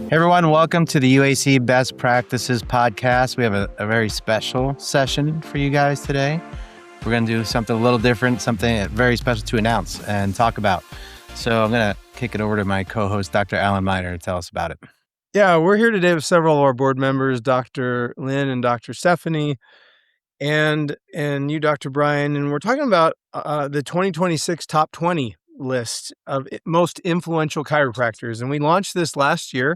Hey everyone, welcome to the UAC Best Practices Podcast. We have a very special session for you guys today. We're going to do something a little different, something very special to announce and talk about. So I'm going to kick it over to my co-host, Dr. Alan Miner, to tell us about it. Yeah, we're here today with several of our board members, Dr. Lynn and Dr. Stephanie, and you, Dr. Brian, and we're talking about the 2026 top 20 list of most influential chiropractors. And we launched this last year.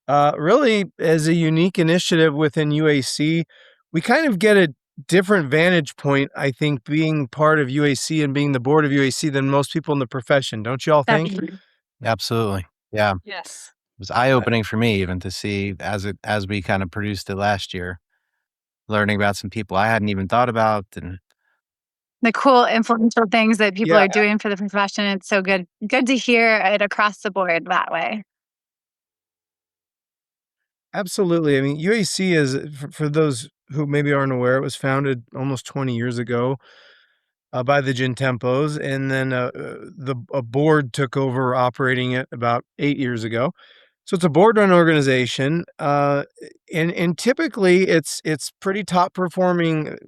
Really, as a unique initiative within UAC, we kind of get a different vantage point, I think, being part of UAC and being the board of UAC than most people in the profession. Don't you all think? Definitely. Absolutely. Yeah. Yes. It was eye-opening for me even to see as we kind of produced it last year, learning about some people I hadn't even thought about. And The cool influential things that people Yeah. are doing for the profession. It's so good to hear it across the board that way. Absolutely. I mean, UAC is, for those who maybe aren't aware, it was founded almost 20 years ago by the Gentempos, and then a board took over operating it about 8 years ago. So it's a board-run organization, and typically it's pretty top-performing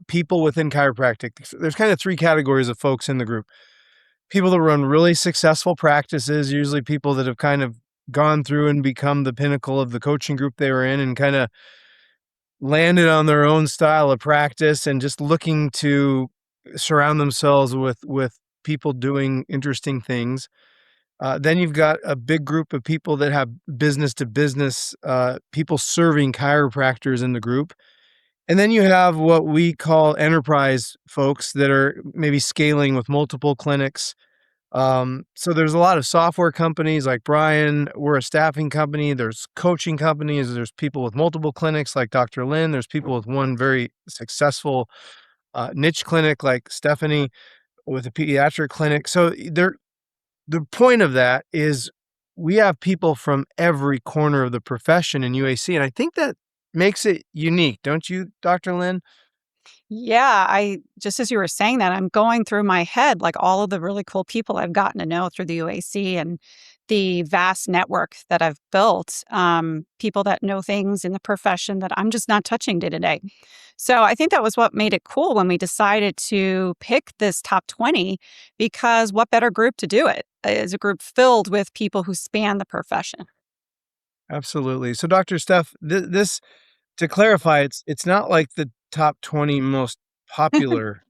people within chiropractic. There's kind of three categories of folks in the group. People that run really successful practices, usually people that have kind of gone through and become the pinnacle of the coaching group they were in and kind of landed on their own style of practice and just looking to surround themselves with people doing interesting things. Then you've got a big group of people that have business to business, people serving chiropractors in the group. And then you have what we call enterprise folks that are maybe scaling with multiple clinics. So there's a lot of software companies like Brian. We're a staffing company. There's coaching companies. There's people with multiple clinics like Dr. Lynn. There's people with one very successful niche clinic like Stephanie with a pediatric clinic. So the point of that is we have people from every corner of the profession in UAC, and I think that makes it unique, don't you, Dr. Lynn? Yeah, I just as you were saying that, I'm going through my head like all of the really cool people I've gotten to know through the UAC and the vast network that I've built, people that know things in the profession that I'm just not touching day to day. So I think that was what made it cool when we decided to pick this top 20, because what better group to do it is a group filled with people who span the profession. Absolutely. So, Dr. Steph, this to clarify, it's not like the top 20 most popular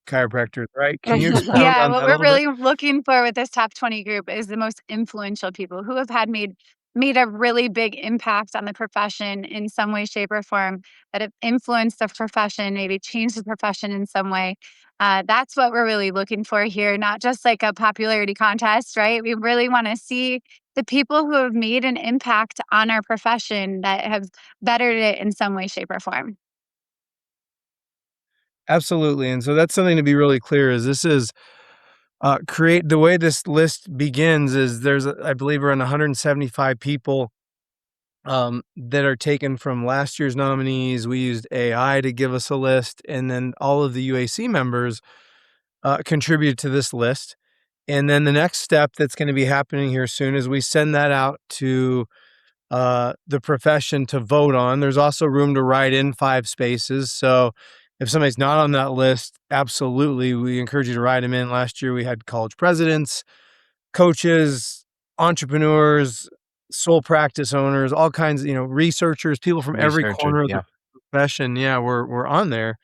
chiropractors, right? Can you expound Yeah, on what that a we're little bit? really looking for with this top 20 group is the most influential people who have made a really big impact on the profession in some way, shape, or form, that have influenced the profession, maybe changed the profession in some way. That's what we're really looking for here, not just like a popularity contest, right? We really want to see the people who have made an impact on our profession that have bettered it in some way, shape, or form. Absolutely. And so that's something to be really clear is this is create the way this list begins is there's, I believe, around 175 people that are taken from last year's nominees. We used AI to give us a list, and then all of the UAC members contribute to this list. And then the next step that's going to be happening here soon is we send that out to the profession to vote on. There's also room to write in 5 spaces. So if somebody's not on that list, absolutely, we encourage you to write them in. Last year, we had college presidents, coaches, entrepreneurs, sole practice owners, all kinds, researchers, people from every corner of the profession. Yeah, we're on there.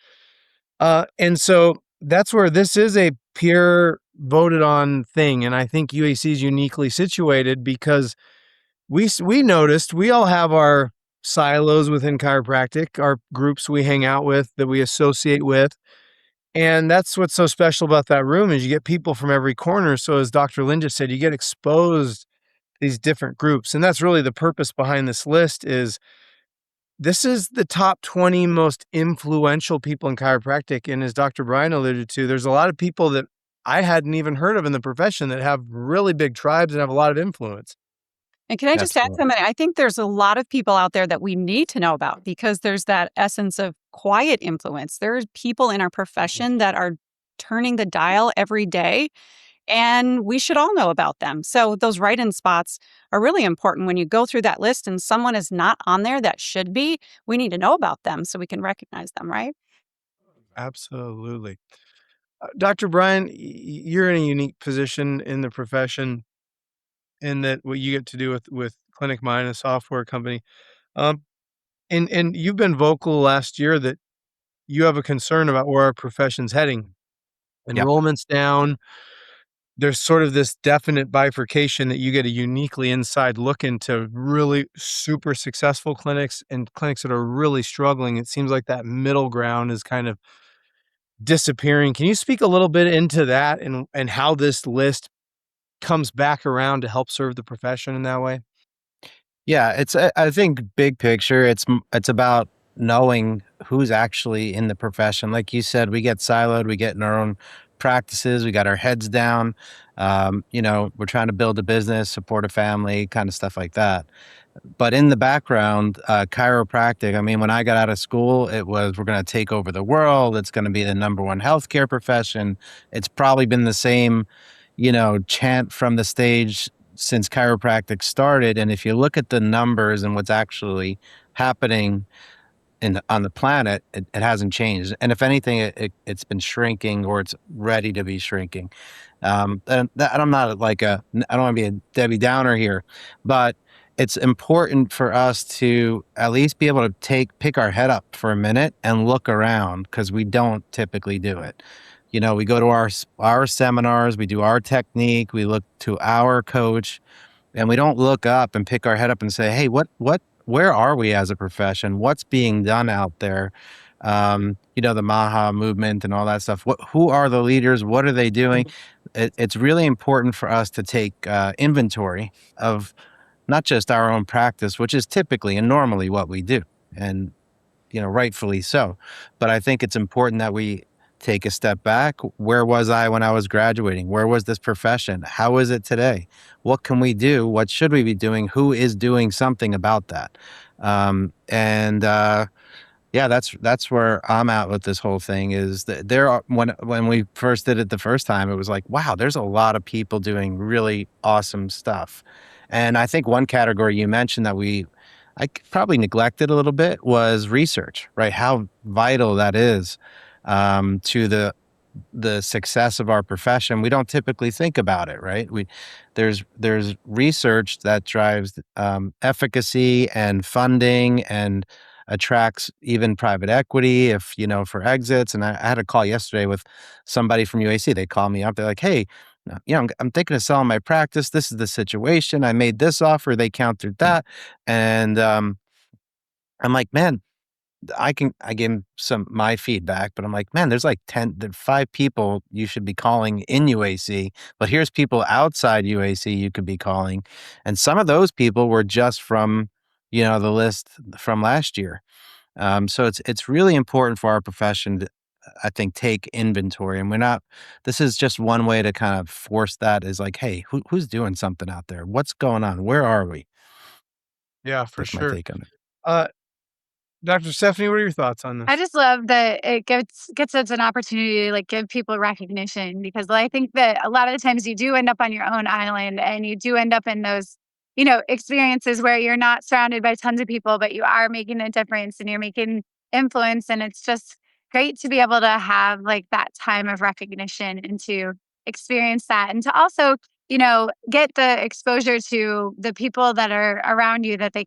And so that's where this is a peer voted on thing. And I think UAC is uniquely situated because we noticed we all have our silos within chiropractic, our groups we hang out with that we associate with. And that's what's so special about that room is you get people from every corner. So as Dr. Lynn just said, you get exposed to these different groups. And that's really the purpose behind this list is this is the top 20 most influential people in chiropractic. And as Dr. Brian alluded to, there's a lot of people that I hadn't even heard of in the profession that have really big tribes and have a lot of influence. And can I just add something? I think there's a lot of people out there that we need to know about because there's that essence of quiet influence. There's people in our profession that are turning the dial every day and we should all know about them. So those write-in spots are really important. When you go through that list and someone is not on there that should be, we need to know about them so we can recognize them, right? Absolutely. Dr. Brian, you're in a unique position in the profession in that what you get to do with Clinic Mind, a software company. Um, and you've been vocal last year that you have a concern about where our profession's heading. Yep. Enrollment's down. There's sort of this definite bifurcation that you get a uniquely inside look into really super successful clinics and clinics that are really struggling. It seems like that middle ground is kind of disappearing. Can you speak a little bit into that and how this list comes back around to help serve the profession in that way? Yeah, I think big picture, it's about knowing who's actually in the profession. Like you said, we get siloed, we get in our own practices, we got our heads down. We're trying to build a business, support a family, kind of stuff like that. But in the background, chiropractic, I mean, when I got out of school, it was we're going to take over the world. It's going to be the number one healthcare profession. It's probably been the same, chant from the stage since chiropractic started. And if you look at the numbers and what's actually happening on the planet, it hasn't changed. And if anything, it's been shrinking or it's ready to be shrinking. And I'm not I don't want to be a Debbie Downer here, but it's important for us to at least be able to pick our head up for a minute and look around because we don't typically do it. We go to our seminars, we do our technique, we look to our coach, and we don't look up and pick our head up and say, "Hey, where are we as a profession? What's being done out there?" The Maha movement and all that stuff. Who are the leaders? What are they doing? It's really important for us to take inventory of not just our own practice, which is typically and normally what we do, and rightfully so. But I think it's important that we take a step back. Where was I when I was graduating? Where was this profession? How is it today? What can we do? What should we be doing? Who is doing something about that? And Yeah, that's where I'm at with this whole thing is that there are when we first did it the first time, it was like, wow, there's a lot of people doing really awesome stuff. And I think one category you mentioned that probably neglected a little bit was research, right? How vital that is to the success of our profession. We don't typically think about it, right? There's research that drives efficacy and funding and attracts even private equity if for exits. And I had a call yesterday with somebody from UAC. They called me up. They're like, "Hey, I'm thinking of selling my practice. This is the situation. I made this offer. They countered that." And I'm like, "Man, I gave him my feedback, but I'm like, man, there's like 5 people you should be calling in UAC, but here's people outside UAC you could be calling. And some of those people were just from, the list from last year. So it's really important for our profession to, I think, take inventory. And this is just one way to kind of force that is like, hey, who's doing something out there? What's going on? Where are we? Yeah, for That's my sure. take on it. Uh, Dr. Stephanie, what are your thoughts on I this? just love that it gets us an opportunity to like give people recognition because I think that a lot of the times you do end up on your own island and you do end up in those, experiences where you're not surrounded by tons of people, but you are making a difference and you're making influence. And it's just great to be able to have like that time of recognition and to experience that and to also, get the exposure to the people that are around you that they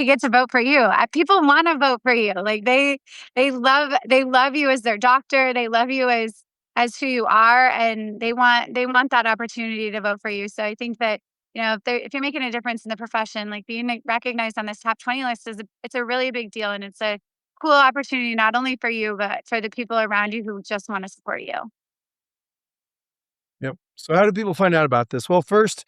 get to vote for you. People want to vote for you. Like they love you as their doctor. They love you as who you are, and they want that opportunity to vote for you. So I think that if you're making a difference in the profession, like being recognized on this top 20 list it's a really big deal, and it's a cool opportunity not only for you but for the people around you who just want to support you. Yep. So how do people find out about this? Well, first,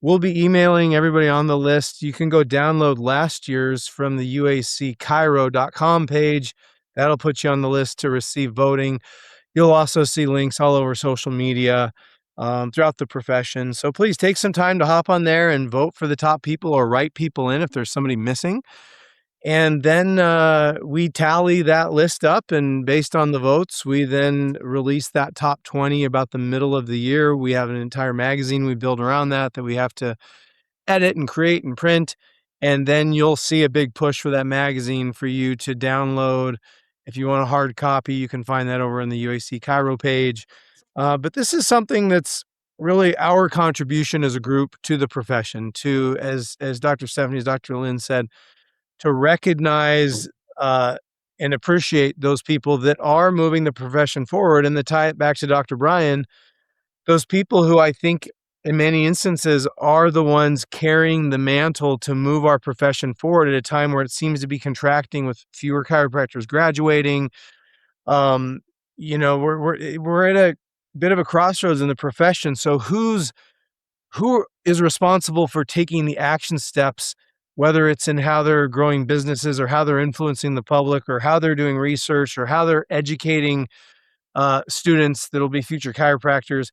we'll be emailing everybody on the list. You can go download last year's from the uacchiro.com page. That'll put you on the list to receive voting. You'll also see links all over social media throughout the profession. So please take some time to hop on there and vote for the top people or write people in if there's somebody missing. And then we tally that list up, and based on the votes, we then release that top 20 about the middle of the year. We have an entire magazine we build around that we have to edit and create and print. And then you'll see a big push for that magazine for you to download. If you want a hard copy, you can find that over on the UAC Cairo page. But this is something that's really our contribution as a group to the profession, to, as Dr. Stephanie, as Dr. Lynn said, to recognize and appreciate those people that are moving the profession forward. And to tie it back to Dr. Brian, those people who I think in many instances are the ones carrying the mantle to move our profession forward at a time where it seems to be contracting with fewer chiropractors graduating. We're at a bit of a crossroads in the profession. So who is responsible for taking the action steps, whether it's in how they're growing businesses or how they're influencing the public or how they're doing research or how they're educating students that'll be future chiropractors?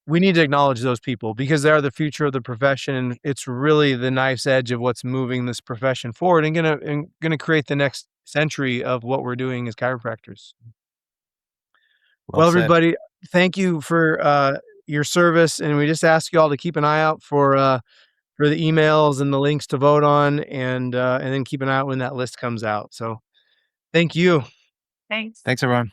We need to acknowledge those people because they are the future of the profession. And it's really the knife's edge of what's moving this profession forward and gonna create the next century of what we're doing as chiropractors. Well, said. everybody, thank you for your service. And we just ask you all to keep an eye out for the emails and the links to vote on, and then keep an eye out when that list comes out. So thank you. Thanks. Thanks, everyone.